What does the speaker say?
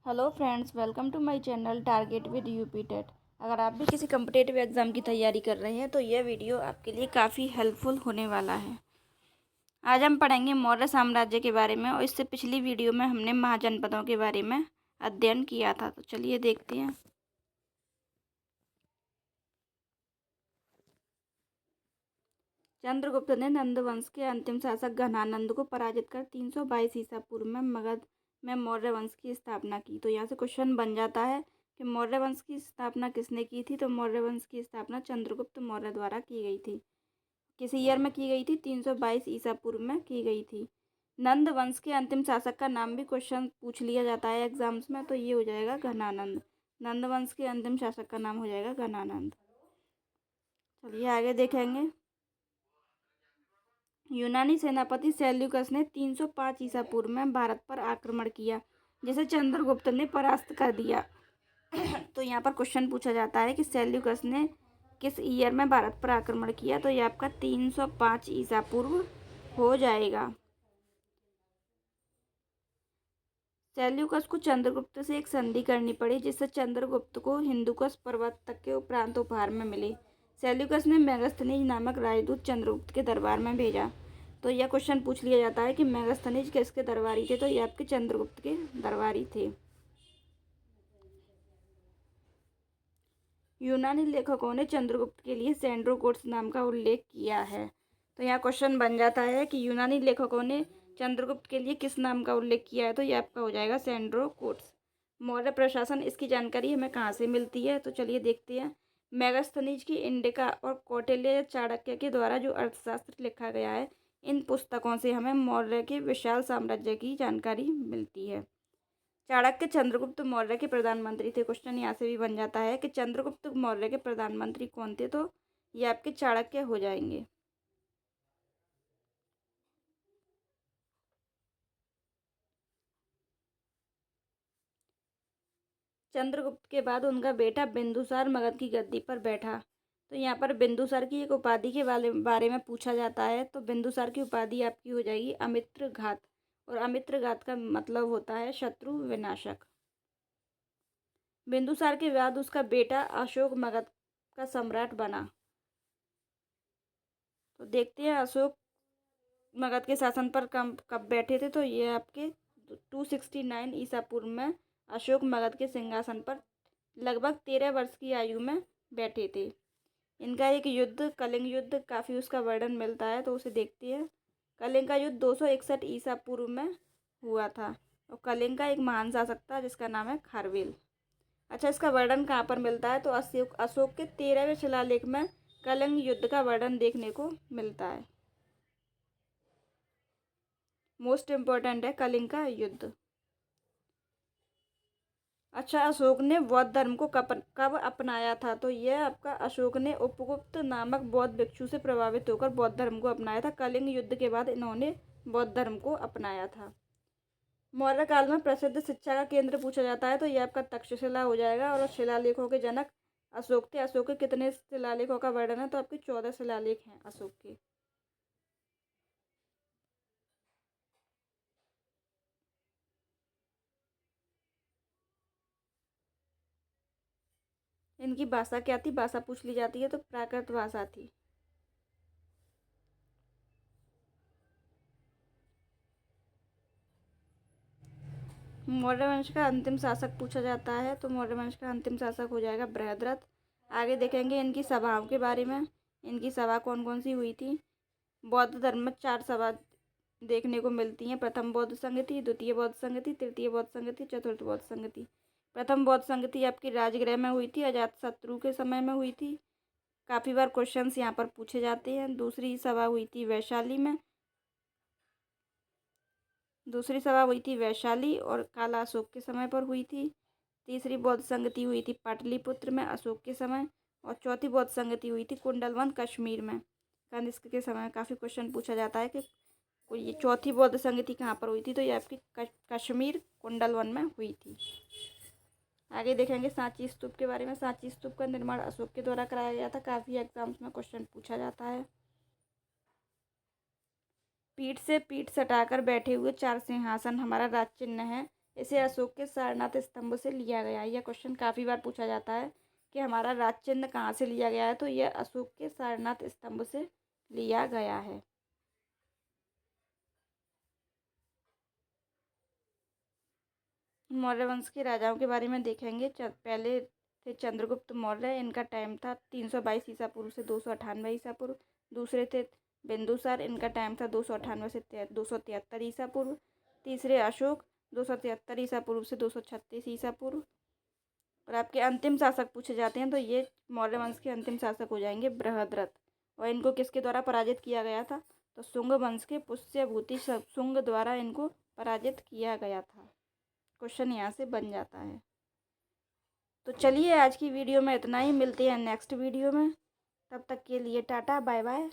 Hello friends, welcome to my channel target with UP TET. अगर आप भी किसी कम्पिटेटिव एग्ज़ाम की तैयारी कर रहे हैं तो यह वीडियो आपके लिए काफ़ी हेल्पफुल होने वाला है। आज हम पढ़ेंगे मौर्य साम्राज्य के बारे में और इससे पिछली वीडियो में हमने महाजनपदों के बारे में अध्ययन किया था। तो चलिए देखते हैं। चंद्रगुप्त ने नंद वंश के अंतिम शासक घनानंद को पराजित कर 322 ईसा पूर्व में मगध में मौर्य वंश की स्थापना की। तो यहाँ से क्वेश्चन बन जाता है कि मौर्य वंश की स्थापना किसने की थी। तो मौर्य वंश की स्थापना चंद्रगुप्त मौर्य द्वारा की गई थी। किस ईयर में की गई थी? 322 ईसा पूर्व में की गई थी। नंद वंश के अंतिम शासक का नाम भी क्वेश्चन पूछ लिया जाता है एग्जाम्स में, तो ये हो जाएगा घनानंद। नंद वंश के अंतिम शासक का नाम हो जाएगा घनानंद। चलिए आगे देखेंगे। यूनानी सेनापति सेल्यूकस ने 305 ईसा पूर्व में भारत पर आक्रमण किया, जिसे चंद्रगुप्त ने परास्त कर दिया। तो यहाँ पर क्वेश्चन पूछा जाता है कि सेल्यूकस ने किस ईयर में भारत पर आक्रमण किया। तो ये आपका 305 ईसा पूर्व हो जाएगा। सेल्यूकस को चंद्रगुप्त से एक संधि करनी पड़ी, जिससे चंद्रगुप्त को हिंदुकुश पर्वत तक के उपरांत उपहार में मिली। सेल्यूकस ने मेगास्थनीज नामक राजदूत चंद्रगुप्त के दरबार में भेजा। तो यह क्वेश्चन पूछ लिया जाता है कि मेगास्थनीज किसके दरबारी थे। तो ये आपके चंद्रगुप्त के दरबारी थे। यूनानी लेखकों ने चंद्रगुप्त के लिए सेंड्रोकोट्स नाम का उल्लेख किया है। तो यहाँ क्वेश्चन बन जाता है कि यूनानी लेखकों ने चंद्रगुप्त के लिए किस नाम का उल्लेख किया है। तो ये आपका हो जाएगा सेंड्रोकोट्स। मौर्य प्रशासन, इसकी जानकारी हमें कहाँ से मिलती है। तो चलिए देखते हैं। मेगास्थनीज की इंडिका और कौटिल्य या चाणक्य के द्वारा जो अर्थशास्त्र लिखा गया है, इन पुस्तकों से हमें मौर्य के विशाल साम्राज्य की जानकारी मिलती है। चाणक्य चंद्रगुप्त मौर्य के प्रधानमंत्री थे। क्वेश्चन यहाँ से भी बन जाता है कि चंद्रगुप्त मौर्य के प्रधानमंत्री कौन थे। तो ये आपके चाणक्य हो जाएंगे। चंद्रगुप्त के बाद उनका बेटा बिंदुसार मगध की गद्दी पर बैठा। तो यहाँ पर बिंदुसार की एक उपाधि के बारे में पूछा जाता है। तो बिंदुसार की उपाधि आपकी हो जाएगी अमित्रघात, और अमित्रघात का मतलब होता है शत्रु विनाशक। बिंदुसार के बाद उसका बेटा अशोक मगध का सम्राट बना। तो देखते हैं अशोक मगध के शासन पर कब बैठे थे। तो ये आपके 269 ईसा पूर्व में अशोक मगध के सिंहासन पर लगभग 13 वर्ष की आयु में बैठे थे। इनका एक युद्ध, कलिंग युद्ध, काफ़ी उसका वर्णन मिलता है, तो उसे देखते हैं। कलिंग का युद्ध 261 ईसा पूर्व में हुआ था, और कलिंग का एक महान शासक था जिसका नाम है खारवेल। अच्छा, इसका वर्णन कहाँ पर मिलता है। तो अशोक के 13वें शिलालेख में कलिंग युद्ध का वर्णन देखने को मिलता है। मोस्ट इम्पोर्टेंट है कलिंग का युद्ध। अच्छा, अशोक ने बौद्ध धर्म को कब अपनाया था। तो यह आपका अशोक ने उपगुप्त नामक बौद्ध भिक्षु से प्रभावित होकर बौद्ध धर्म को अपनाया था। कलिंग युद्ध के बाद इन्होंने बौद्ध धर्म को अपनाया था। मौर्य काल में प्रसिद्ध शिक्षा का केंद्र पूछा जाता है। तो यह आपका तक्षशिला हो जाएगा, और शिलालेखों के जनक अशोक थे। अशोक के कितने शिलालेखों का वर्णन है। तो आपके 14 शिलालेख हैं अशोक के। इनकी भाषा क्या थी, भाषा पूछ ली जाती है तो प्राकृत भाषा थी। मौर्य वंश का अंतिम शासक पूछा जाता है। तो मौर्य वंश का अंतिम शासक हो जाएगा बृहद्रथ। आगे देखेंगे इनकी सभाओं के बारे में। इनकी सभा कौन कौन सी हुई थी। बौद्ध धर्म में 4 सभा देखने को मिलती हैं। प्रथम बौद्ध संगति, द्वितीय बौद्ध संगति, तृतीय बौद्ध संगति, चतुर्थ बौद्ध संगति। प्रथम बौद्ध संगति आपकी राजगृह में हुई थी, अजातशत्रु के समय में हुई थी। काफ़ी बार क्वेश्चंस यहाँ पर पूछे जाते हैं। दूसरी सभा हुई थी वैशाली में। दूसरी सभा हुई थी वैशाली और काला अशोक के समय पर हुई थी। तीसरी बौद्ध संगति हुई थी पाटलिपुत्र में अशोक के समय। और चौथी बौद्ध संगति हुई थी कुंडलवन कश्मीर में कनिष्क के समय। काफ़ी क्वेश्चन पूछा जाता है कि कोई ये चौथी बौद्ध संगति कहाँ पर हुई थी। तो ये आपकी कश्मीर कुंडलवन में हुई थी। आगे देखेंगे सांची स्तूप के बारे में। सांची स्तूप का निर्माण अशोक के द्वारा कराया गया था। काफ़ी एग्जाम्स में क्वेश्चन पूछा जाता है। पीठ से पीठ सटाकर बैठे हुए 4 सिंहासन हमारा राज चिन्ह है। इसे अशोक के सारनाथ स्तंभ से लिया गया है। यह क्वेश्चन काफ़ी बार पूछा जाता है कि हमारा राज चिन्ह कहाँ से लिया गया है, तो यह अशोक के सारनाथ स्तंभ से लिया गया है। मौर्य वंश के राजाओं के बारे में देखेंगे। पहले थे चंद्रगुप्त मौर्य, इनका टाइम था 322 ईसा पूर्व से 298 ईसा पूर्व। दूसरे थे बिंदुसार, इनका टाइम था 298 से 273 ईसा पूर्व। तीसरे अशोक, 273 ईसा पूर्व से 236 ईसा पूर्व। और आपके अंतिम शासक पूछे जाते हैं तो ये मौर्य वंश के अंतिम शासक हो जाएंगे बृहद्रथ। और इनको किसके द्वारा पराजित किया गया था, तो शुंग वंश के पुष्यभूति शुंग द्वारा इनको पराजित किया गया था। क्वेश्चन यहाँ से बन जाता है। तो चलिए आज की वीडियो में इतना ही, मिलते हैं नेक्स्ट वीडियो में। तब तक के लिए टाटा बाय बाय।